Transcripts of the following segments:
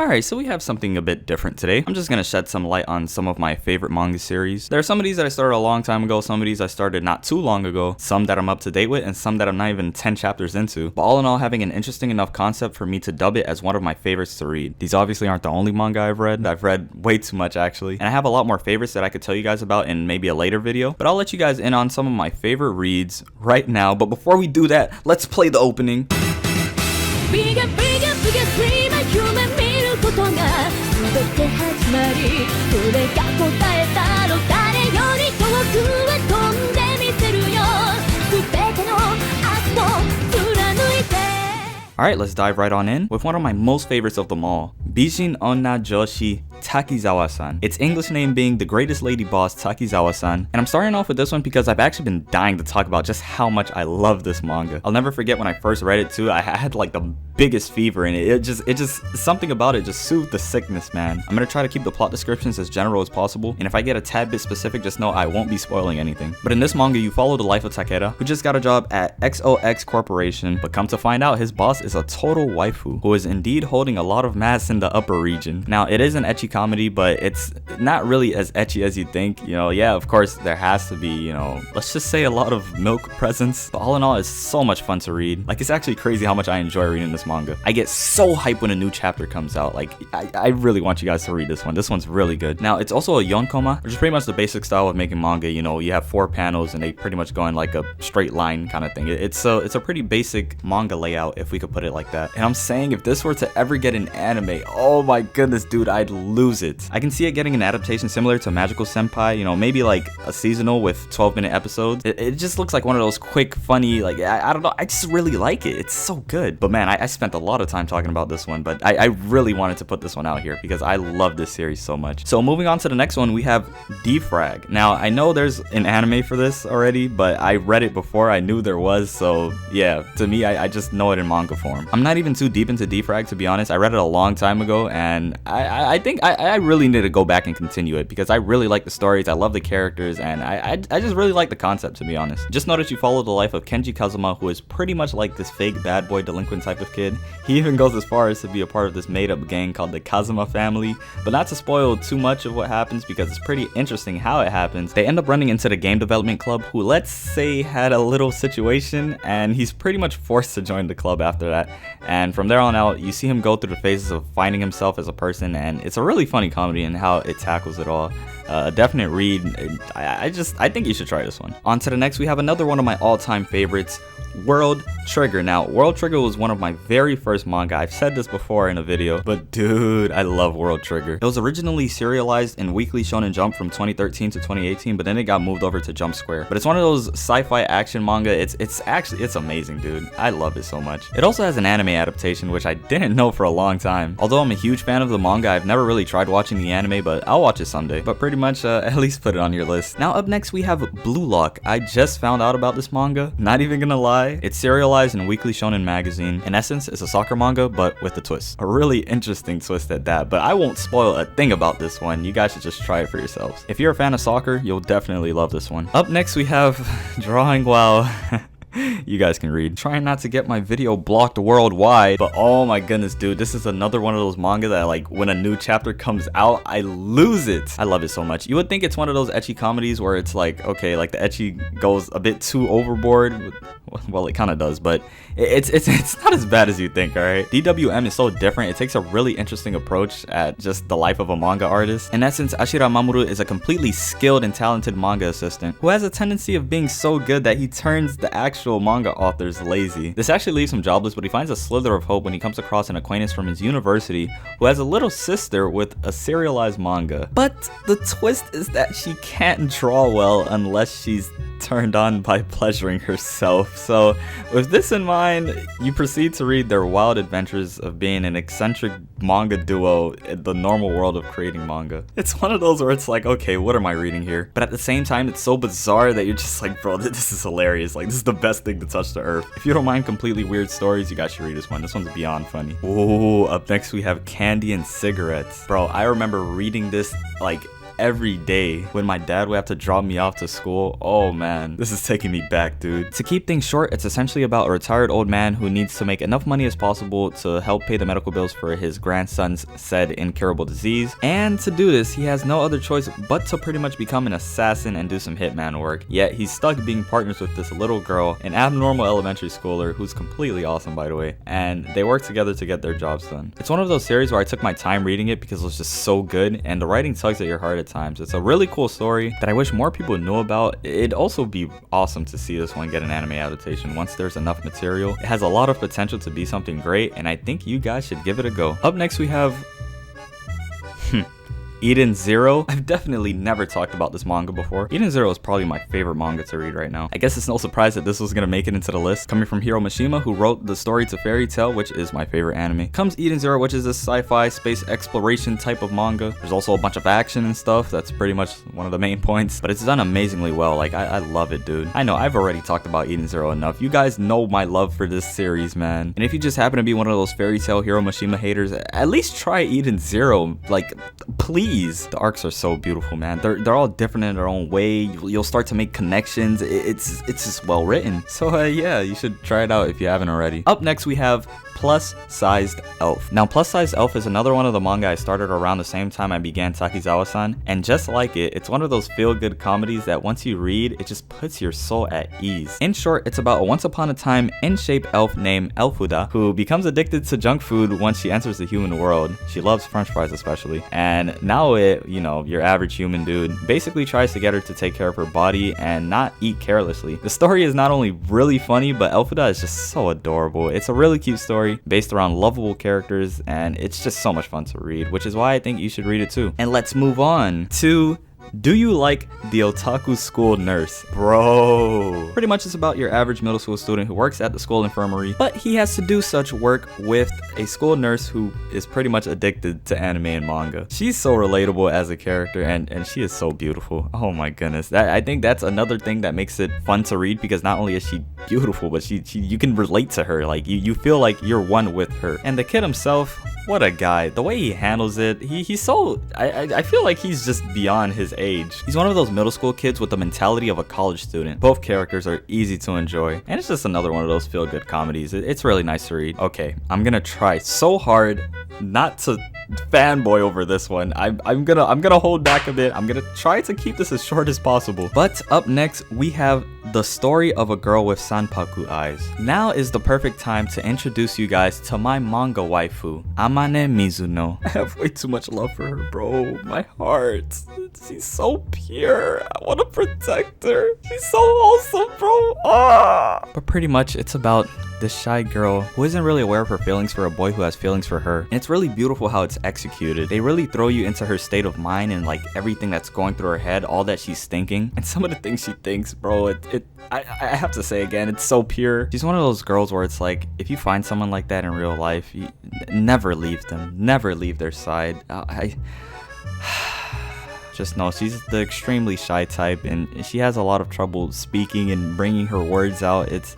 Alright, so we have something a bit different today. I'm just gonna shed some light on some of my favorite manga series. There are some of these that I started a long time ago, some of these I started not too long ago, some that I'm up to date with, and some that I'm not even 10 chapters into. But all in all, having an interesting enough concept for me to dub it as one of my favorites to read. These obviously aren't the only manga I've read. I've read way too much actually. And I have a lot more favorites that I could tell you guys about in maybe a later video. But I'll let you guys in on some of my favorite reads right now. But before we do that, let's play the opening. Alright, let's dive right on in with one of my most favorites of them all, Bjinn Onna Joushi Takizawa-san. Its English name being the greatest lady boss Takizawa-san. And I'm starting off with this one because I've actually been dying to talk about just how much I love this manga. I'll never forget when I first read it too, I had like the biggest fever in it. It just something about it just soothed the sickness, man. I'm gonna try to keep the plot descriptions as general as possible, and if I get a tad bit specific, just know I won't be spoiling anything. But in this manga, you follow the life of Takeda, who just got a job at XOX Corporation, but come to find out his boss is a total waifu, who is indeed holding a lot of mass in the upper region. Now, it is an ecchi comedy, but it's not really as ecchi as you think. You know, yeah, of course, there has to be, you know, let's just say a lot of milk presence, but all in all, it's so much fun to read. Like, it's actually crazy how much I enjoy reading this manga. I get so hyped when a new chapter comes out. Like, I really want you guys to read this one. This one's really good. Now, it's also a yonkoma, which is pretty much the basic style of making manga. You know, you have 4 panels and they pretty much go in like a straight line kind of thing. It's a pretty basic manga layout, if we could put it like that. And I'm saying, if this were to ever get an anime, oh my goodness, dude, I'd lose it. I can see it getting an adaptation similar to Magical Senpai, you know, maybe like a seasonal with 12-minute episodes. It just looks like one of those quick, funny, like, I don't know, I just really like it. It's so good. But man, I spent a lot of time talking about this one, but I really wanted to put this one out here because I love this series so much. So moving on to the next one, we have D-Frag. Now, I know there's an anime for this already, but I read it before, I knew there was, so yeah, to me, I just know it in manga form. I'm not even too deep into D-Frag, to be honest. I read it a long time ago, and I think I really need to go back and continue it because I really like the stories, I love the characters, and I just really like the concept, to be honest. Just know that you follow the life of Kenji Kazuma, who is pretty much like this fake bad boy delinquent type of kid. He even goes as far as to be a part of this made-up gang called the Kazuma family, but not to spoil too much of what happens because it's pretty interesting how it happens. They end up running into the game development club, who, let's say, had a little situation, and he's pretty much forced to join the club after that. And from there on out, you see him go through the phases of finding himself as a person, and it's a really funny comedy in how it tackles it all. A definite read. I think you should try this one. On to the next, we have another one of my all-time favorites, World Trigger. Now, World Trigger was one of my very first manga. I've said this before in a video, but dude, I love World Trigger. It was originally serialized in Weekly Shonen Jump from 2013 to 2018, but then it got moved over to Jump Square. But it's one of those sci-fi action manga. It's amazing, dude. I love it so much. It also has an anime adaptation, which I didn't know for a long time. Although I'm a huge fan of the manga, I've never really tried watching the anime, but I'll watch it someday. But pretty much, at least put it on your list. Now up next, we have Blue Lock. I just found out about this manga. Not even gonna lie. It's serialized in Weekly Shonen magazine. In essence, it's a soccer manga, but with a twist. A really interesting twist at that, but I won't spoil a thing about this one. You guys should just try it for yourselves. If you're a fan of soccer, you'll definitely love this one. Up next, we have Drawing While... You guys can read. Trying not to get my video blocked worldwide, but oh my goodness, dude, this is another one of those manga that, like, when a new chapter comes out, I lose it. I love it so much. You would think it's one of those ecchi comedies where it's like, okay, like the ecchi goes a bit too overboard. Well, it kind of does, but it's not as bad as you think, all right? DWM is so different. It takes a really interesting approach at just the life of a manga artist. In essence, Ashihara Mamoru is a completely skilled and talented manga assistant who has a tendency of being so good that he turns the actual manga authors lazy. This actually leaves him jobless, but he finds a slither of hope when he comes across an acquaintance from his university who has a little sister with a serialized manga. But the twist is that she can't draw well unless she's turned on by pleasuring herself. So with this in mind, you proceed to read their wild adventures of being an eccentric manga duo in the normal world of creating manga. It's one of those where it's like, okay, what am I reading here? But at the same time, it's so bizarre that you're just like, bro, this is hilarious. Like, this is the best thing to touch the earth. If you don't mind completely weird stories, you guys should read this one. This one's beyond funny. Oh, up next we have Candy and Cigarettes. Bro, I remember reading this like every day when my dad would have to drop me off to school. Oh man, this is taking me back, dude. To keep things short, it's essentially about a retired old man who needs to make enough money as possible to help pay the medical bills for his grandson's said incurable disease. And to do this, he has no other choice but to pretty much become an assassin and do some hitman work. Yet he's stuck being partners with this little girl, an abnormal elementary schooler who's completely awesome, by the way, and they work together to get their jobs done. It's one of those series where I took my time reading it because it was just so good, and the writing tugs at your heart at times. It's a really cool story that I wish more people knew about. It'd also be awesome to see this one get an anime adaptation once there's enough material. It has a lot of potential to be something great, and I think you guys should give it a go. Up next we have Eden Zero. I've definitely never talked about this manga before. Eden Zero is probably my favorite manga to read right now. I guess it's no surprise that this was gonna make it into the list. Coming from Hiro Mashima, who wrote the story to Fairy Tail, which is my favorite anime, comes Eden Zero, which is a sci-fi space exploration type of manga. There's also a bunch of action and stuff. That's pretty much one of the main points, but it's done amazingly well. Like, I love it, dude. I know I've already talked about Eden Zero enough. You guys know my love for this series, man. And if you just happen to be one of those Fairy Tail Hiro Mashima haters, at least try Eden Zero. Like, please. The arcs are so beautiful, man. They're all different in their own way. You'll start to make connections. It's just well written. So yeah, you should try it out if you haven't already. Up next we have Plus Sized Elf. Now, Plus Sized Elf is another one of the manga I started around the same time I began Takizawa-san, and just like it, it's one of those feel-good comedies that once you read, it just puts your soul at ease. In short, it's about a once upon a time in-shape elf named Elfuda who becomes addicted to junk food once she enters the human world. She loves french fries especially, and now your average human dude basically tries to get her to take care of her body and not eat carelessly. The story is not only really funny, but Elfuda is just so adorable. It's a really cute story based around lovable characters, and it's just so much fun to read, which is why I think you should read it too. And let's move on to Do You Like the Otaku School Nurse? Bro. Pretty much it's about your average middle school student who works at the school infirmary, but he has to do such work with a school nurse who is pretty much addicted to anime and manga. She's so relatable as a character, and she is so beautiful. Oh my goodness. I think that's another thing that makes it fun to read, because not only is she beautiful, but you can relate to her. Like, you feel like you're one with her. And the kid himself, what a guy. The way he handles it, he's so, I feel like he's just beyond his age. He's one of those middle school kids with the mentality of a college student. Both characters are easy to enjoy, and it's just another one of those feel-good comedies. It's really nice to read. Okay, I'm gonna try so hard not to fanboy over this one. I'm gonna hold back a bit. I'm gonna try to keep this as short as possible. But up next, we have The Story of a Girl with Sanpaku Eyes. Now is the perfect time to introduce you guys to my manga waifu, Amane Mizuno. I have way too much love for her, bro. My heart. She's so pure. I want to protect her. She's so awesome, bro. Ah! But pretty much it's about this shy girl who isn't really aware of her feelings for a boy who has feelings for her. And it's really beautiful how it's executed. They really throw you into her state of mind and like everything that's going through her head, all that she's thinking. And some of the things she thinks, bro, I have to say again, it's so pure. She's one of those girls where it's like, if you find someone like that in real life, you never leave them. Never leave their side. Just know she's the extremely shy type, and she has a lot of trouble speaking and bringing her words out. It's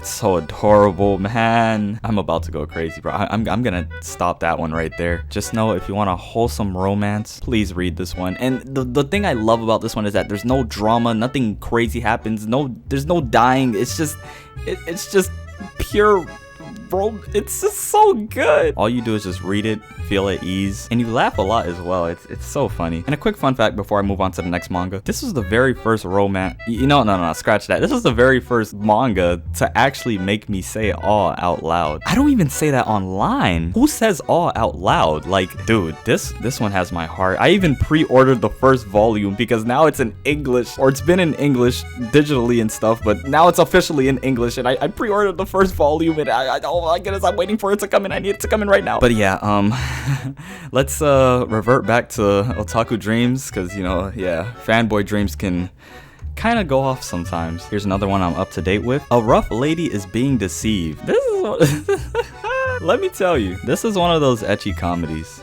so adorable, man. I'm about to go crazy, bro. I'm gonna stop that one right there. Just know, if you want a wholesome romance, please read this one. And the thing I love about this one is that there's no drama, nothing crazy happens, there's no dying. It's just pure, bro. It's just so good. All you do is just read it, feel at ease, and you laugh a lot as well. It's so funny. And a quick fun fact before I move on to the next manga: this was the very first romance, no, scratch that. This was the very first manga to actually make me say "aw" out loud. I don't even say that online. Who says "aw" out loud? Like, dude, this one has my heart. I even pre-ordered the first volume because now it's in English, or it's been in English digitally and stuff, but now it's officially in English, and I pre-ordered the first volume, and oh my goodness, I'm waiting for it to come in. I need it to come in right now. But yeah, let's revert back to otaku dreams, because fanboy dreams can kind of go off sometimes. Here's another one I'm up to date with. A rough lady is being deceived. This is let me tell you, this is one of those ecchi comedies.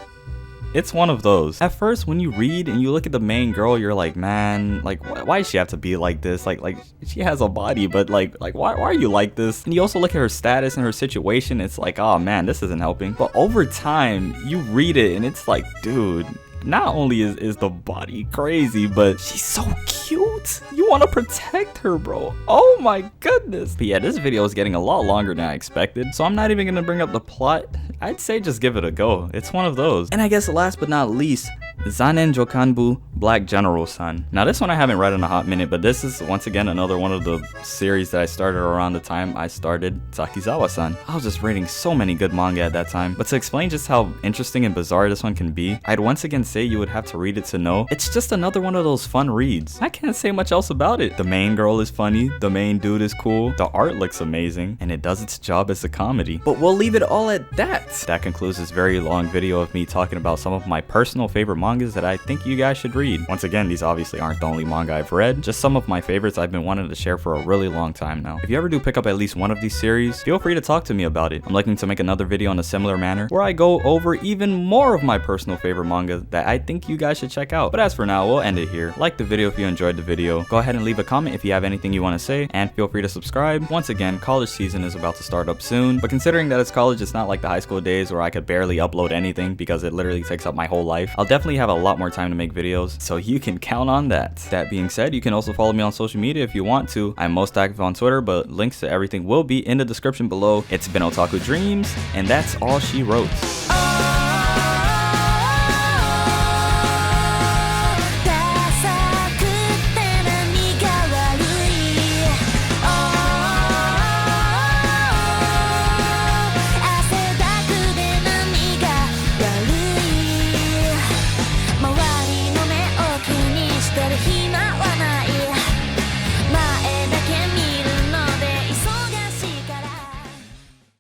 It's one of those. At first, when you read and you look at the main girl, you're like, man, like, why does she have to be like this? Like she has a body, but like why are you like this? And you also look at her status and her situation. It's like, oh man, this isn't helping. But over time, you read it and it's like, dude, not only is the body crazy, but she's so cute. You want to protect her, bro. Oh my goodness. But yeah, this video is getting a lot longer than I expected, so I'm not even gonna bring up the plot. I'd say just give it a go. It's one of those. And I guess last but not least, Zannen Jokanbu Black General-san. Now this one I haven't read in a hot minute, but this is once again another one of the series that I started around the time I started Takizawa-san. I was just reading so many good manga at that time, but to explain just how interesting and bizarre this one can be, I'd once again say you would have to read it to know. It's just another one of those fun reads. I can't say much else about it. The main girl is funny, the main dude is cool, the art looks amazing, and it does its job as a comedy. But we'll leave it all at that. That concludes this very long video of me talking about some of my personal favorite mangas that I think you guys should read. Once again, these obviously aren't the only manga I've read, just some of my favorites I've been wanting to share for a really long time now. If you ever do pick up at least one of these series, feel free to talk to me about it. I'm looking to make another video in a similar manner where I go over even more of my personal favorite manga that I think you guys should check out. But as for now, we'll end it here. Like the video if you enjoyed the video. Go ahead and leave a comment if you have anything you want to say, and feel free to subscribe. Once again, college season is about to start up soon, but considering that it's college, it's not like the high school days where I could barely upload anything because it literally takes up my whole life. I'll definitely have a lot more time to make videos, so you can count on that. That being said, you can also follow me on social media if you want to. I'm most active on Twitter, but links to everything will be in the description below. It's been Otaku Dreams, and that's all she wrote.